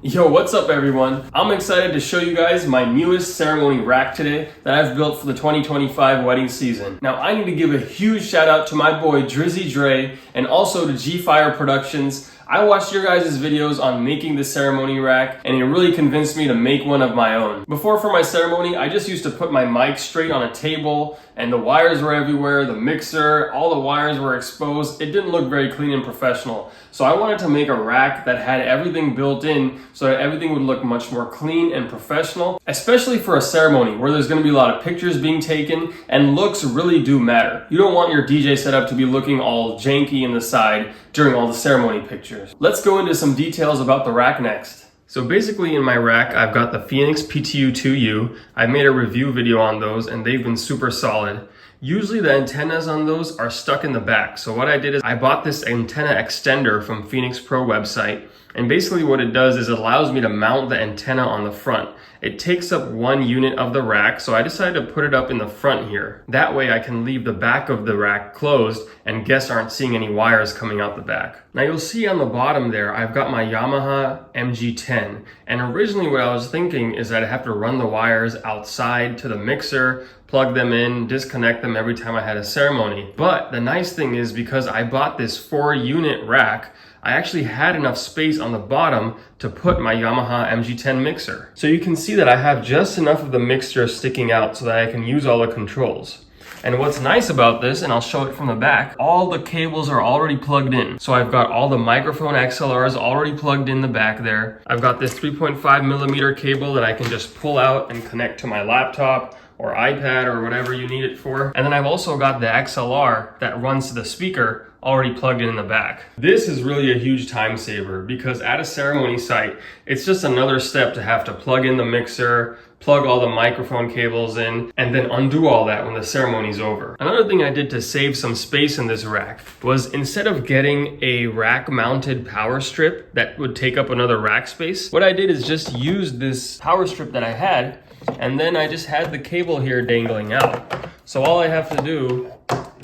Yo, what's up everyone? I'm excited to show you guys my newest ceremony rack today that I've built for the 2025 wedding season. Now I need to give a huge shout out to my boy Drizzy Dre and also to G-Fire Productions. I watched your guys' videos on making the ceremony rack and it really convinced me to make one of my own. Before for my ceremony, I just used to put my mic straight on a table and the wires were everywhere, the mixer, all the wires were exposed. It didn't look very clean and professional. So I wanted to make a rack that had everything built in so that everything would look much more clean and professional, especially for a ceremony where there's going to be a lot of pictures being taken and looks really do matter. You don't want your DJ setup to be looking all janky in the side during all the ceremony pictures. Let's go into some details about the rack next. So basically in my rack, I've got the Phoenix PTU2U. I made a review video on those and they've been super solid. Usually the antennas on those are stuck in the back. So what I did is I bought this antenna extender from Phoenix Pro website. And basically what it does is it allows me to mount the antenna on the front. It takes up 1 unit of the rack, so I decided to put it up in the front here. That way I can leave the back of the rack closed and guests aren't seeing any wires coming out the back. Now you'll see on the bottom there, I've got my Yamaha MG10. And originally what I was thinking is that I have to run the wires outside to the mixer, plug them in, disconnect them every time I had a ceremony. But the nice thing is because I bought this 4-unit rack, I actually had enough space on the bottom to put my Yamaha MG10 mixer. So you can see that I have just enough of the mixture sticking out so that I can use all the controls. And what's nice about this, and I'll show it from the back, all the cables are already plugged in. So I've got all the microphone XLRs already plugged in the back there. I've got this 3.5mm cable that I can just pull out and connect to my laptop or iPad or whatever you need it for. And then I've also got the XLR that runs to the speaker already plugged in the back. This is really a huge time saver because at a ceremony site, it's just another step to have to plug in the mixer, plug all the microphone cables in, and then undo all that when the ceremony's over. Another thing I did to save some space in this rack was instead of getting a rack mounted power strip that would take up another rack space, what I did is just use this power strip that I had, and then I just had the cable here dangling out. So all I have to do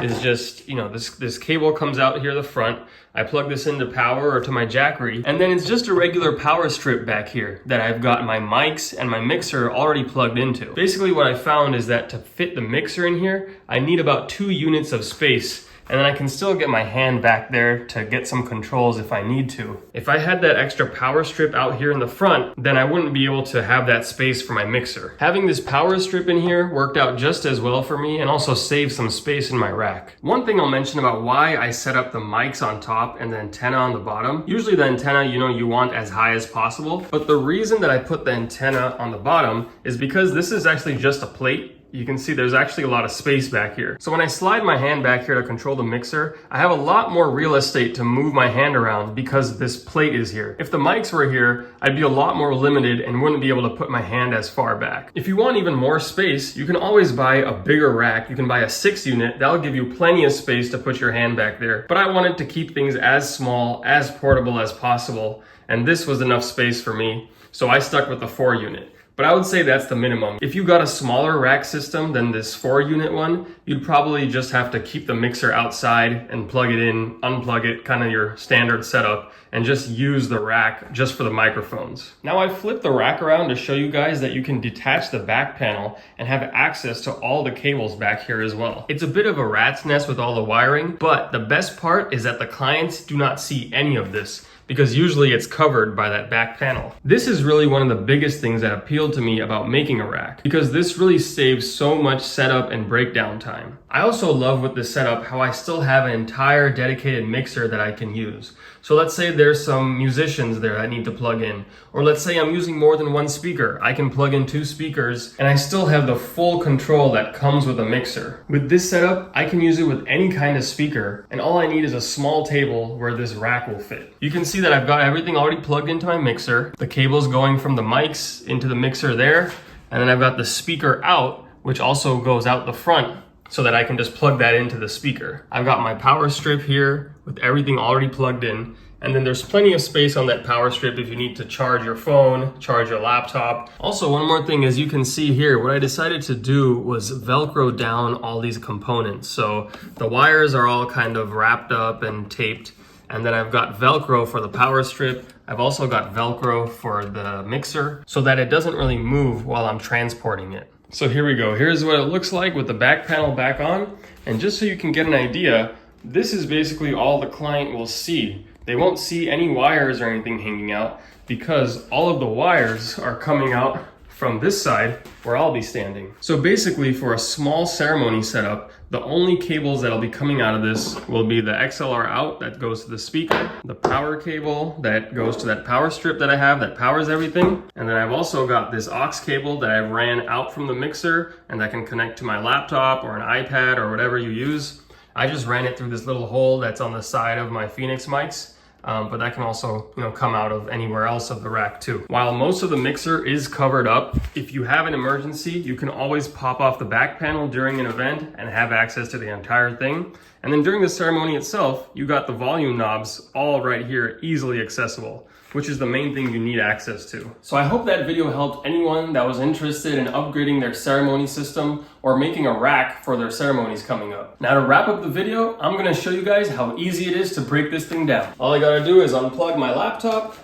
is just, this cable comes out here the front. I plug this into power or to my jackery, and then it's just a regular power strip back here that I've got my mics and my mixer already plugged into. Basically what I found is that to fit the mixer in here, I need about 2 units of space. And then I can still get my hand back there to get some controls if I need to. If I had that extra power strip out here in the front, then I wouldn't be able to have that space for my mixer. Having this power strip in here worked out just as well for me and also saved some space in my rack. One thing I'll mention about why I set up the mics on top and the antenna on the bottom. Usually the antenna, you want as high as possible. But the reason that I put the antenna on the bottom is because this is actually just a plate. You can see there's actually a lot of space back here. So when I slide my hand back here to control the mixer, I have a lot more real estate to move my hand around because this plate is here. If the mics were here, I'd be a lot more limited and wouldn't be able to put my hand as far back. If you want even more space, you can always buy a bigger rack. You can buy a 6-unit. That'll give you plenty of space to put your hand back there. But I wanted to keep things as small, as portable as possible. And this was enough space for me. So I stuck with the 4-unit. But I would say that's the minimum. If you got a smaller rack system than this 4-unit one, you'd probably just have to keep the mixer outside and plug it in, unplug it, kind of your standard setup, and just use the rack just for the microphones. Now I flipped the rack around to show you guys that you can detach the back panel and have access to all the cables back here as well. It's a bit of a rat's nest with all the wiring, but the best part is that the clients do not see any of this, because usually it's covered by that back panel. This is really one of the biggest things that appealed to me about making a rack, because this really saves so much setup and breakdown time. I also love with this setup how I still have an entire dedicated mixer that I can use. So let's say there's some musicians there I need to plug in, or let's say I'm using more than 1 speaker. I can plug in 2 speakers and I still have the full control that comes with a mixer. With this setup, I can use it with any kind of speaker, and all I need is a small table where this rack will fit. You can see that I've got everything already plugged into my mixer. The cable's going from the mics into the mixer there, and then I've got the speaker out, which also goes out the front so that I can just plug that into the speaker. I've got my power strip here with everything already plugged in, and then there's plenty of space on that power strip if you need to charge your phone, charge your laptop. Also, one more thing, as you can see here, what I decided to do was Velcro down all these components. So the wires are all kind of wrapped up and taped, and then I've got Velcro for the power strip, I've also got Velcro for the mixer so that it doesn't really move while I'm transporting it. So here we go. Here's what it looks like with the back panel back on. And just so you can get an idea, this is basically all the client will see. They won't see any wires or anything hanging out because all of the wires are coming out from this side where I'll be standing. So basically for a small ceremony setup, the only cables that'll be coming out of this will be the XLR out that goes to the speaker, the power cable that goes to that power strip that I have that powers everything, and then I've also got this aux cable that I ran out from the mixer and that can connect to my laptop or an iPad or whatever you use. I just ran it through this little hole that's on the side of my Phoenix mics. But that can also, come out of anywhere else of the rack too. While most of the mixer is covered up, if you have an emergency, you can always pop off the back panel during an event and have access to the entire thing. And then during the ceremony itself, you got the volume knobs all right here, easily accessible, which is the main thing you need access to. So I hope that video helped anyone that was interested in upgrading their ceremony system or making a rack for their ceremonies coming up. Now to wrap up the video, I'm gonna show you guys how easy it is to break this thing down. All I gotta do is unplug my laptop,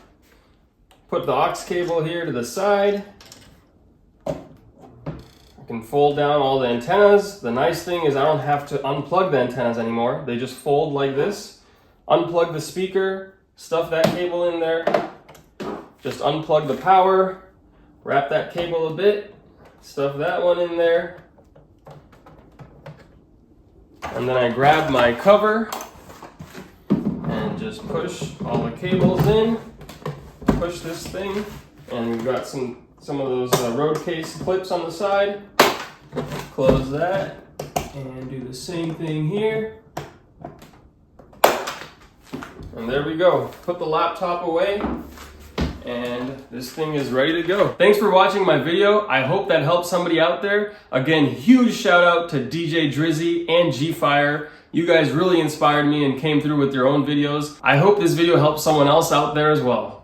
put the aux cable here to the side. I can fold down all the antennas. The nice thing is I don't have to unplug the antennas anymore. They just fold like this. Unplug the speaker, stuff that cable in there, just unplug the power, wrap that cable a bit, stuff that one in there, and then I grab my cover and just push all the cables in, push this thing, and we've got some of those road case clips on the side. Close that and do the same thing here. And there we go. Put the laptop away and this thing is ready to go. Thanks for watching my video. I hope that helped somebody out there. Again, huge shout out to DJ Drizzy and G-Fire. You guys really inspired me and came through with your own videos. I hope this video helps someone else out there as well.